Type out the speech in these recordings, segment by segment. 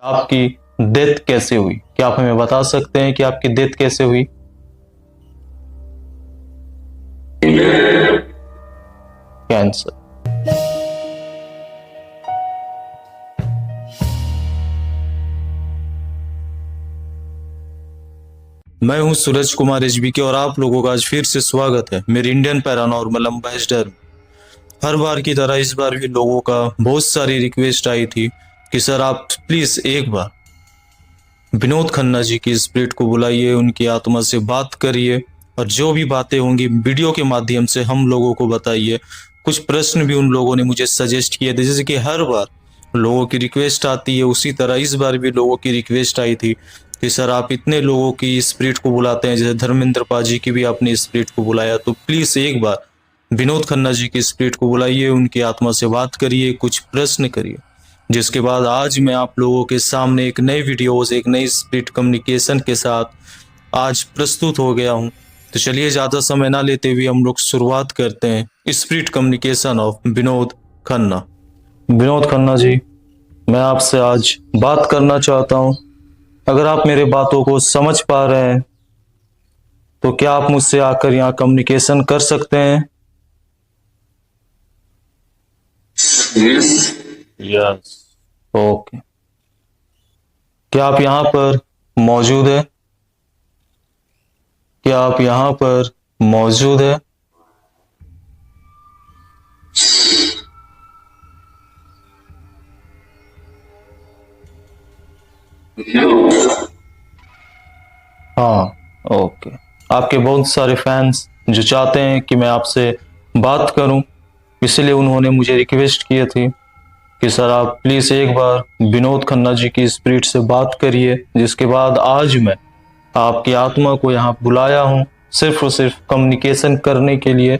आपकी डेथ कैसे हुई? क्या आप हमें बता सकते हैं कि आपकी डेथ कैसे हुई? कैंसर। मैं हूं सूरज कुमार एचबीके और आप लोगों का आज फिर से स्वागत है मेरे इंडियन पैरानॉर्मल एम्बेसडर में। हर बार की तरह इस बार भी लोगों का बहुत सारी रिक्वेस्ट आई थी कि सर आप प्लीज एक बार विनोद खन्ना जी की स्पिरिट को बुलाइए, उनकी आत्मा से बात करिए और जो भी बातें होंगी वीडियो के माध्यम से हम लोगों को बताइए। कुछ प्रश्न भी उन लोगों ने मुझे सजेस्ट किए थे, जैसे कि हर बार लोगों की रिक्वेस्ट आती है उसी तरह इस बार भी लोगों की रिक्वेस्ट आई थी कि सर आप इतने लोगों की स्पिरिट को बुलाते हैं, जैसे धर्मेंद्र पाजी की भी आपने स्पिरिट को बुलाया, तो प्लीज एक बार विनोद खन्ना जी की स्पिरिट को बुलाइए, उनकी आत्मा से बात करिए, कुछ प्रश्न करिए। जिसके बाद आज मैं आप लोगों के सामने एक नई वीडियोस, एक नई स्पिरिट कम्युनिकेशन के साथ आज प्रस्तुत हो गया हूं। तो चलिए ज्यादा समय ना लेते हुए हम लोग शुरुआत करते हैं spirit communication of Vinod Khanna. Vinod Khanna ji, मैं आपसे आज बात करना चाहता हूं। अगर आप मेरे बातों को समझ पा रहे हैं तो क्या आप मुझसे आकर यहाँ कम्युनिकेशन कर सकते हैं? यस। ओके। क्या आप यहाँ पर मौजूद है? क्या आप यहाँ पर मौजूद है? हाँ। ओके। आपके बहुत सारे फैंस जो चाहते हैं कि मैं आपसे बात करूं, इसलिए उन्होंने मुझे रिक्वेस्ट की थी कि सर आप प्लीज एक बार विनोद खन्ना जी की स्पिरिट से बात करिए। जिसके बाद आज मैं आपकी आत्मा को यहाँ बुलाया हूँ सिर्फ और सिर्फ कम्युनिकेशन करने के लिए।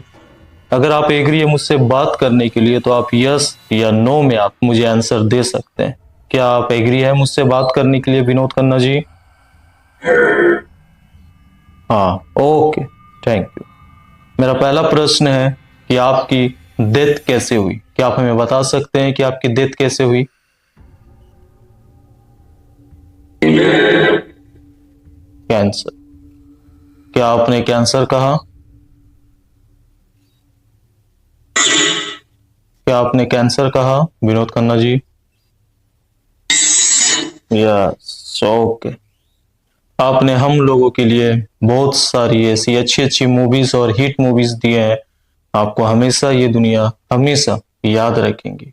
अगर आप एग्री है मुझसे बात करने के लिए तो आप यस या नो में आप मुझे आंसर दे सकते हैं। क्या आप एग्री है मुझसे बात करने के लिए विनोद खन्ना जी? हाँ। Okay, thank you. मेरा पहला प्रश्न है कि आपकी डेथ कैसे हुई? क्या आप हमें बता सकते हैं कि आपकी डेथ कैसे हुई? कैंसर। क्या आपने कैंसर कहा? क्या आपने कैंसर कहा विनोद खन्ना जी? यस। ओके। आपने हम लोगों के लिए बहुत सारी ऐसी अच्छी अच्छी मूवीज और हिट मूवीज दिए हैं। आपको हमेशा ये दुनिया हमेशा याद रखेंगी।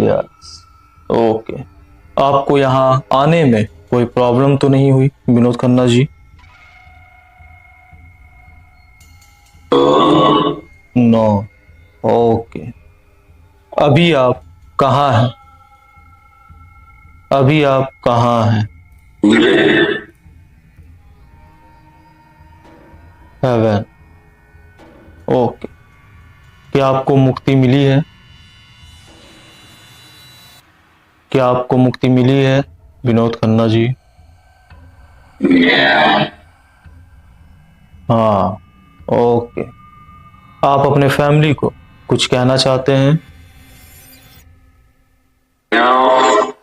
यस। ओके। आपको यहाँ आने में कोई प्रॉब्लम तो नहीं हुई विनोद खन्ना जी? नो। ओके। अभी आप कहाँ हैं? अभी आप कहाँ हैं? हेवन। ओके। क्या आपको मुक्ति मिली है? क्या आपको मुक्ति मिली है विनोद खन्ना जी? हाँ। ओके। आप अपने फैमिली को कुछ कहना चाहते हैं?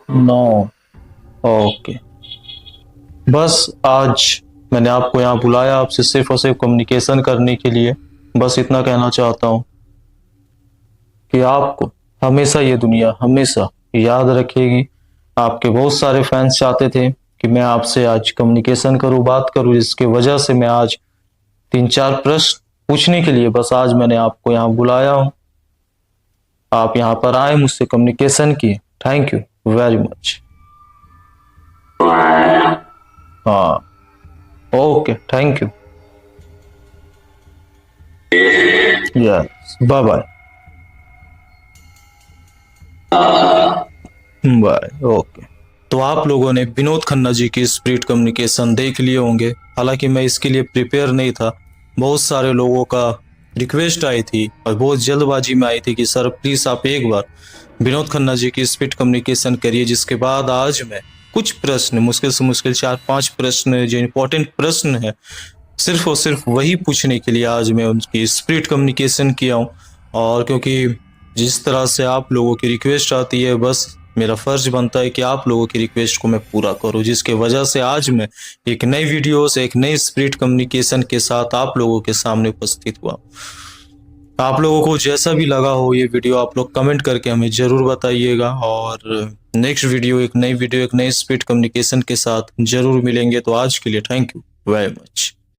नो। ओके। बस आज मैंने आपको यहाँ बुलाया आपसे सिर्फ और सिर्फ कम्युनिकेशन करने के लिए। बस इतना कहना चाहता हूँ कि आपको हमेशा ये दुनिया हमेशा याद रखेगी। आपके बहुत सारे फैंस चाहते थे कि मैं आपसे आज कम्युनिकेशन करूं, बात करूं, जिसकी वजह से मैं आज 3-4 प्रश्न पूछने के लिए बस आज मैंने आपको यहाँ बुलाया हूं। आप यहाँ पर आए, मुझसे कम्युनिकेशन किए। Thank you very much. हाँ। Okay, thank you. Yes, bye bye. Bye. Okay. तो आप लोगों ने विनोद खन्ना जी की स्पिरिट कम्युनिकेशन देख लिए होंगे। हालांकि मैं इसके लिए प्रिपेयर नहीं था, बहुत सारे लोगों का रिक्वेस्ट आई थी और बहुत जल्दबाजी में आई थी कि सर प्लीज आप एक बार विनोद खन्ना जी की स्पिरिट कम्युनिकेशन करिए। जिसके बाद आज मैं कुछ प्रश्न, मुश्किल से मुश्किल 4-5 प्रश्न जो इंपॉर्टेंट प्रश्न है, सिर्फ और सिर्फ वही पूछने के लिए आज मैं उनकी स्पिरिट कम्युनिकेशन किया हूँ। और क्योंकि जिस तरह से आप लोगों की रिक्वेस्ट आती है, बस मेरा फर्ज बनता है कि आप लोगों की रिक्वेस्ट को मैं पूरा करूं, जिसके वजह से आज मैं एक नई वीडियो से एक नई स्पिरिट कम्युनिकेशन के साथ आप लोगों के सामने उपस्थित हुआ। आप लोगों को जैसा भी लगा हो ये वीडियो, आप लोग कमेंट करके हमें ज़रूर बताइएगा, और नेक्स्ट वीडियो एक नई स्पिरिट कम्युनिकेशन के साथ ज़रूर मिलेंगे। तो आज के लिए थैंक यू वेरी मच।